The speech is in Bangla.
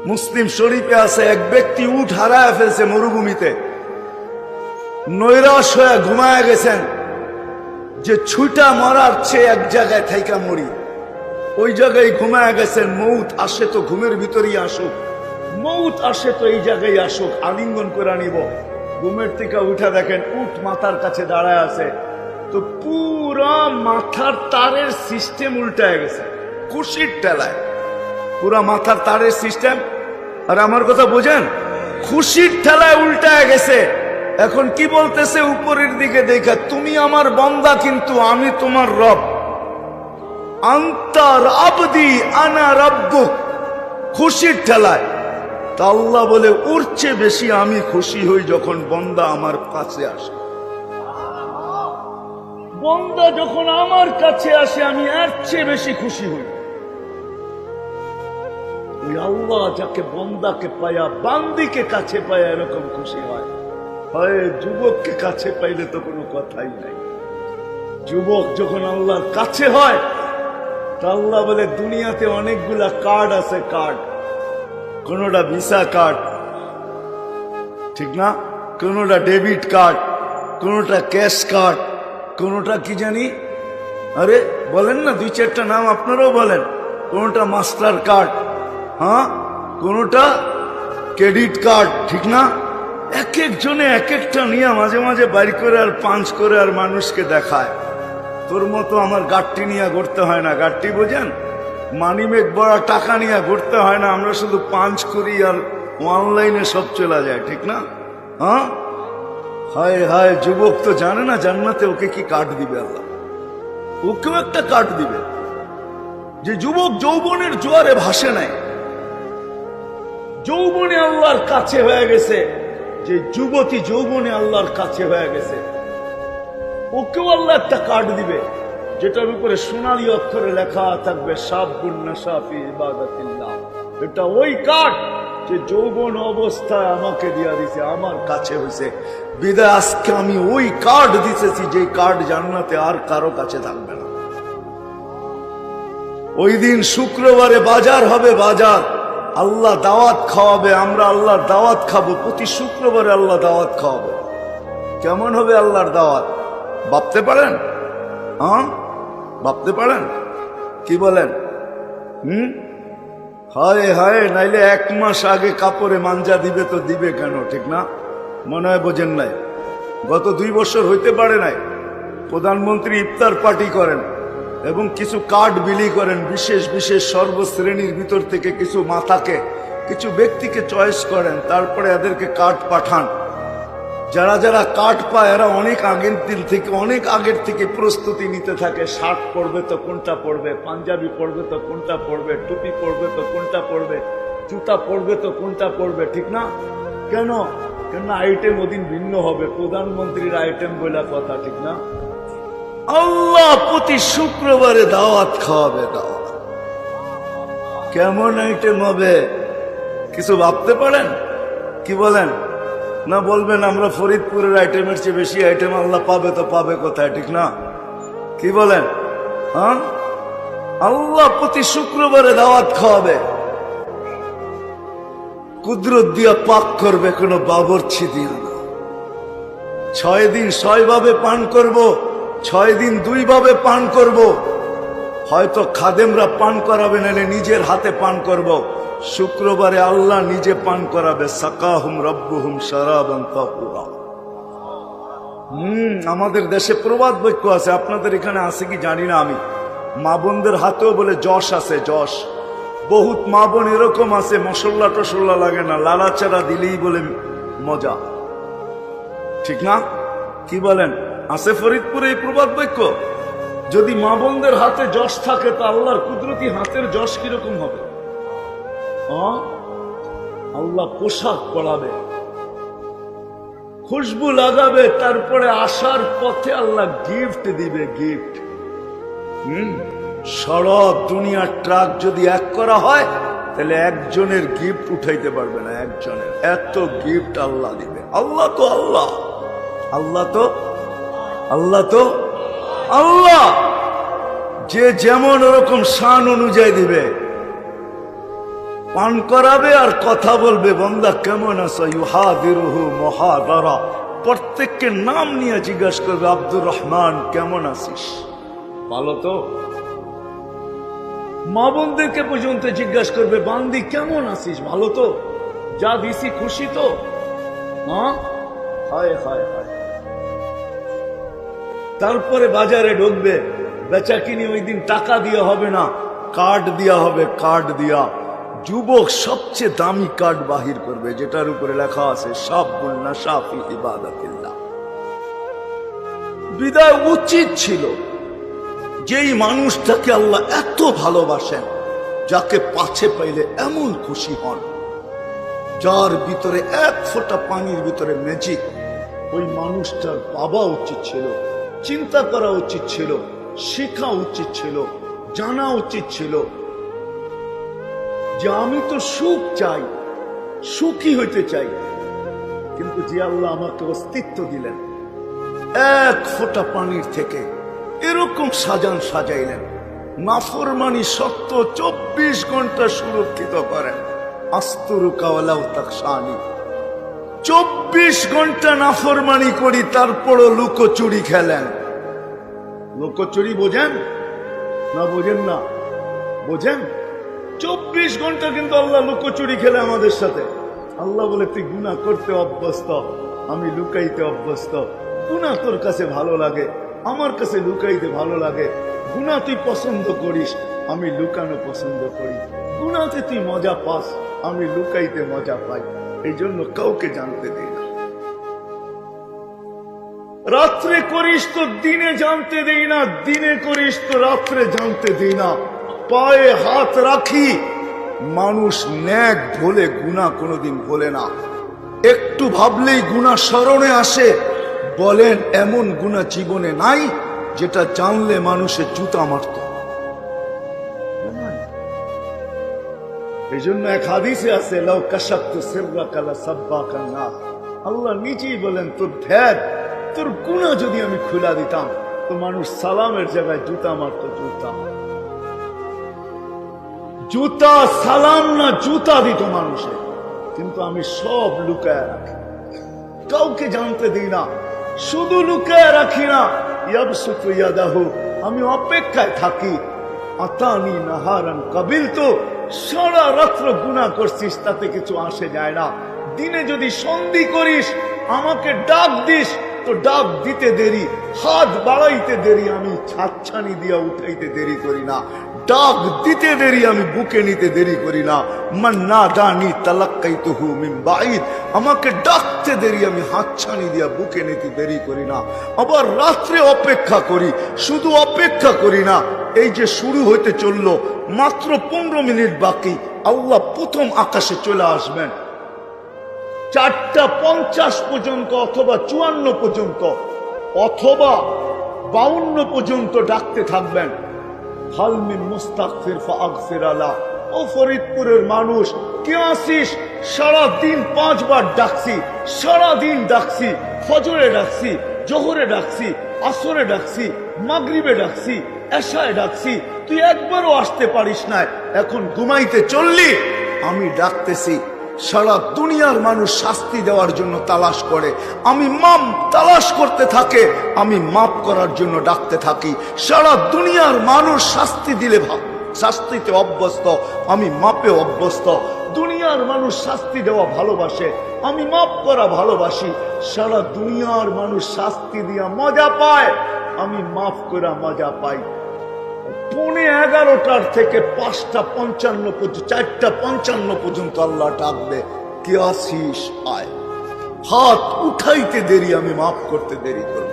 মুসলিম শরীফে আছে, এক ব্যক্তি উট হারায় ফেলছে মরুভূমিতে, নৈরাশ হয়ে ঘুমায় গেছেন যে ছুটা মরার চেয়ে এক জায়গায় থাইকা মরি। ওই জায়গায় ঘুমায় গেছেন, মৌত আসে তো ঘুমের ভিতরেই আসুক, মৌত আসে তো এই জায়গায় আসুক, আলিঙ্গন করে নিব। ঘুমের থেকে উঠা দেখেন উট মাথার কাছে দাঁড়ায় আছে, তো পুরা মাথার তারের সিস্টেম উল্টায় গেছে খুশির ঠেলায়, পুরা মাথার তারের সিস্টেম। আর আমার কথা বোঝেন, খুশির ঠেলায় উল্টায় গেছে। এখন কি বলতেছে উপরের দিকে দেখা, তুমি আমার বান্দা কিন্তু আমি তোমার রব, আন্তার আবদি আনা রব্বুক। খুশির ঠেলায় তা আল্লাহ বলে ওর চেয়ে বেশি আমি খুশি হই যখন বান্দা আমার কাছে আসে। বান্দা যখন আমার কাছে আসে আমি এর চেয়ে বেশি খুশি হই। ওই আল্লাহ যাকে বান্দাকে পায়া, বান্দিকে কাছে পায়া এরকম খুশি হয়। হয় যুবককে কাছে পাইলে তো কোনো কথাই নাই। যুবক যখন আল্লাহর কাছে হয় তা আল্লাহ বলে দুনিয়াতে অনেকগুলা কার্ড আছে, কার্ড, কোনটা ভিসা কার্ড, ঠিক না, কোনটা ডেবিট কার্ড, কোনটা ক্যাশ কার্ড, কোনটা কি জানি, আরে বলেন না দুই চারটা নাম আপনারাও বলেন, কোনটা মাস্টার কার্ড, হ্যাঁ, কোনটা ক্রেডিট কার্ড, ঠিক না। এক একজনে এক একটা নিয়ে মাঝে মাঝে বাইর করে আর পাঞ্চ করে আর মানুষকে দেখায়। তোর মতো আমার গাড়টি নিয়ে ঘুরতে হয় না, গাড়টি বোঝেন, মানিমেক বড় টাকা নিয়ে ঘুরতে হয় না, আমরা শুধু পাঞ্চ করি আর অনলাইনে সব চলে যায়, ঠিক না। হ্যাঁ, হায় হায়, যুবক তো জানে না জান্নাতে ওকে কি কার্ড দিবে আল্লাহ, ওকেও একটা কার্ড দিবে। যে যুবক যৌবনের জোয়ারে ভাসে নাই, যৌবনে আল্লাহর কাছে হয়ে গেছে, যে যুবতী যৌবনে আল্লাহর কাছে হয়ে গেছে, ওকেও আল্লাহ একটা কার্ড দিবে, যেটার উপরে সোনালী অক্ষরে লেখা থাকবে সাবুন নাশা ফি ইবাদাতিল্লাহ। এটা ওই কার্ড যে যৌবন অবস্থায় আমাকে দিয়া দিছে, আমার কাছে হয়েছে বিদায় আজকে আমি ওই কার্ড দিতেছি, যে কার্ড জান্নাতে আর কারো কাছে থাকবে না। ওই দিন শুক্রবারে বাজার হবে, বাজার, আল্লাহ দাওয়াত খাওয়াবে, আমরা আল্লাহর দাওয়াত খাবো, প্রতি শুক্রবারে আল্লাহ দাওয়াত খাওয়াবে। কেমন হবে আল্লাহর দাওয়াত ভাবতে পারেন? হ্যাঁ, ভাবতে পারেন? কি বলেন? হায় হায়, নাইলে এক মাস আগে কাপড়ে মাঞ্জা দিবে তো দিবে কেন, ঠিক না? মনে হয় বোঝেন নাই, গত 2 বছর হইতে পারে নাই, প্রধানমন্ত্রী ইফতার পার্টি করেন এবং কিছু কার্ড বিলি করেন, বিশেষ বিশেষ সর্বশ্রেণীর ভিতর থেকে কিছু মাথাকে, কিছু ব্যক্তিকে চয়েস করেন, তারপরে এদেরকে কার্ড পাঠান। যারা যারা কার্ড পায় এরা অনেক আগের দিন থেকে, অনেক আগের থেকে প্রস্তুতি নিতে থাকে, শার্ট পরবে তো কোনটা পরবে, পাঞ্জাবি পরবে তো কোনটা পরবে, টুপি পরবে তো কোনটা পরবে, জুতা পরবে তো কোনটা পরবে, ঠিক না। কেন? কেন আইটেম ওদিন ভিন্ন হবে, প্রধানমন্ত্রীর আইটেম বলে কথা, ঠিক না। আল্লাহ প্রতি শুক্রবারে দাওয়াত খাওয়াবে, দাওয়াত। কেমন আইটেম হবে কিছু ভাবতে পারেন? কি বলেন? না বলবেন আমরা ফরিদপুরের আইটেমের চেয়ে বেশি আইটেম আল্লাহ পাবে তো পাবে কোথায়, ঠিক না। কি বলেন? হ্যাঁ, আল্লাহ প্রতি শুক্রবারে দাওয়াত খাওয়াবে, কুদরত দিয়া পাক করবে, কোনো বাবরছি দিয়া না। 6 দিন 6 ভাবে পান করব, 6 দিন 2 ভাবে পান করব। হয়তো খাদেমরা পান করাবে, নাহলে নিজের হাতে পান করব। শুক্রবারে আল্লাহ নিজে পান করাবে, সাকাহুম রব্বুহুম শারাবান তাহুরা। আমাদের দেশে প্রবাদ বাক্য আছে, আপনাদের এখানে আছে কি জানি না আমি, মা বোনদের হাতেও বলে যশ আছে, যশ। বহুত মা বোন এরকম আছে, মশলা টসল্লা লাগে না, লালাচারা দিলেই বলে মজা, ঠিক না। কি বলেন? আছে ফরিদপুরে এই প্রবাদ বাক্য। যদি মা বোনদের হাতে যশ থাকে তো আল্লাহর কুদরতি হাতের যশ কিরকম হবে? আল্লাহ পোশাক পরাবে, খুশবু লাগাবে, তারপরে আসার পথে আল্লাহ গিফট দিবে, গিফট। সারা দুনিয়ার ট্রাক যদি এক করা হয় তাহলে একজনের গিফট উঠাইতে পারবে না, একজনের এত গিফট আল্লাহ দিবে। আল্লাহ তো আল্লাহ, আল্লাহ তো আল্লাহ, তো আল্লাহ যে যেমন ওরকম শান অনুযায়ী দিবে। পান করাবে আর কথা বলবে, বান্দা কেমন আছো, ইউহাদিরুহু মুহাদারা, প্রত্যেককে নাম নিয়ে জিজ্ঞাসা করবে, আব্দুর রহমান কেমন আছিস, ভালো তো। মা বোনদেরকে পর্যন্ত জিজ্ঞাসা করবে, বান্দি কেমন আছিস, ভালো তো, যা দিছি খুশি তো। হ্যাঁ, হায় হায় হায়। তারপরে বাজারে ঢুকবে, বেচা কিনি ওই দিন টাকা দিয়ে হবে না, কার্ড দিয়া হবে, কার্ড দিয়া। যুবক সবচেয়ে দামি কার্ড বাহির করবে, যেটার উপরে লেখা আছে শাবুন নাশা ফি ইবাদাতিল্লাহ। বিদায় উচিত ছিল যেই মানুষটাকে আল্লাহ এত ভালোবাসেন, যাকে পাছে পাইলে এমন খুশি হন, যার ভিতরে এক ফোঁটা পানির ভিতরে ম্যাজিক, ওই মানুষটার বাবা উচিত ছিল, চিন্তা করা উচিত ছিল, শেখা উচিত ছিল, জানা উচিত ছিল যে আমি তো সুখ চাই, সুখী হইতে চাই, কিন্তু যে আল্লাহ আমাকে অস্তিত্ব দিলেন, এক ফোঁটা পানির থেকে এরকম সাজাইলেন, নাফরমানি সত্য 24 ঘন্টা সুরক্ষিত করেন, আস্তুরুকা ওয়ালাউ তাকশানি। 24 ঘন্টা নাফরমানি করি, তারপরও লুকোচুরি খেলেন। লুকোচুরি বোঝেন না? বোঝেন না? বোঝেন? 24 ঘন্টা কিন্তু আল্লাহ লুকোচুরি খেলে আমাদের সাথে। আল্লাহ বলে, তুই গুনাহ করতে অভ্যস্ত, আমি লুকাইতে অভ্যস্ত। গুনাহ তোর কাছে ভালো লাগে, আমার কাছে লুকাইতে ভালো লাগে। গুনাহ তুই পছন্দ করিস, আমি লুকানো পছন্দ করি। গুনাহতে তুই মজা পাস, আমি লুকাইতে মজা পাই। এই জন্য কাউকে জানতে দেই না। রাত্রে করিস তো দিনে জানতে দেই না, দিনে করিস তো রাত্রে জানতে দেই না। পায়ে হাত রাখি, মানুষ ন্যাক ভোলে, গুনাহ কোনোদিন ভোলে না। একটু ভাবলেই গুনাহ স্মরণে আসে। বলেন, এমন গুনাহ জীবনে নাই যেটা জানলে মানুষের জুতা মারত? এই জন্য এক হাদিসে আছে, লাউ কাশাফতু সিররাকা লাসাব্বাকান নাস। আল্লাহ নিজেই বলেন, তোর ভেদ, তোর গুনাহ যদি আমি খুলে দিতাম তো মানুষ সালামের জায়গায় জুতা মারত। জুতা সালাম না, জুতা দিত মানুষে। কিন্তু আমি সব লুকায় রাখি, কাউকে জানতে দিই না। শুধু লুকায় রাখি না, ইয়াবসুতু ইয়াদাহু, আমি অপেক্ষায় থাকি। আতানি নাহারান কাবিলতু, সারা রাত্র গুনাহ করছিস, তাতে কিছু আসে যায় না। দিনে যদি সন্ধি করিস, আমাকে ডাক দিস, তো ডাক দিতে দেরি, হাত বাড়াইতে দেরি, আমি ছাচ্ছানি দিয়া উঠাইতে দেরি করি না। ডাক দিতে দেরি, আমি বুকে নিতে দেরি করি না। মান নাদানি তালাক্কাইতুহু মিন বাঈদ, আমাকে ডাকতে দেরি, আমি হাতছানি দিয়া বুকে নিতে দেরি করি না। আবার রাত্রে অপেক্ষা করি, শুধু অপেক্ষা করি না। এই যে শুরু হইতে চললো, মাত্র 15 মিনিট বাকি, আল্লাহ প্রথম আকাশে চলে আসবেন। 4:50 পর্যন্ত অথবা 54 পর্যন্ত অথবা 52 পর্যন্ত ডাকতে থাকবেন। হাল মিন মুস্তাগফির ফাগফির আলা। ও ফরিদপুরের মানুষ, কে আসিস? সারাদিন 5 বার ডাকছি, সারাদিন ডাকছি। ফজরে ডাকছি, জোহরে ডাকছি, আসরে ডাকছি, মাগরিবে ডাকছি, এশায় ডাকছি, তুই একবারও আসতে পারিস না। এখন ঘুমাইতে চললি, আমি ডাকতেছি। সারা দুনিয়ার মানুষ শাস্তি দেওয়ার জন্য তালাশ করে, আমি মাপ তালাশ করতে থাকে, আমি মাপ করার জন্য ডাকতে থাকি। সারা দুনিয়ার মানুষ শাস্তি দিলে শাস্তিতে অভ্যস্ত, আমি মাপে অভ্যস্ত। দুনিয়ার মানুষ শাস্তি দেওয়া ভালোবাসে, আমি মাপ করা ভালোবাসি। সারা দুনিয়ার মানুষ শাস্তি দিয়া মজা পায়, আমি মাফ করা মজা পাই। 11:15 থেকে 5:55 পর্যন্ত, 4:55 পর্যন্ত আল্লাহ ডাকবে, কে আসিস আয়। হাত উঠাইতে দেরি, আমি মাফ করতে দেরি করব।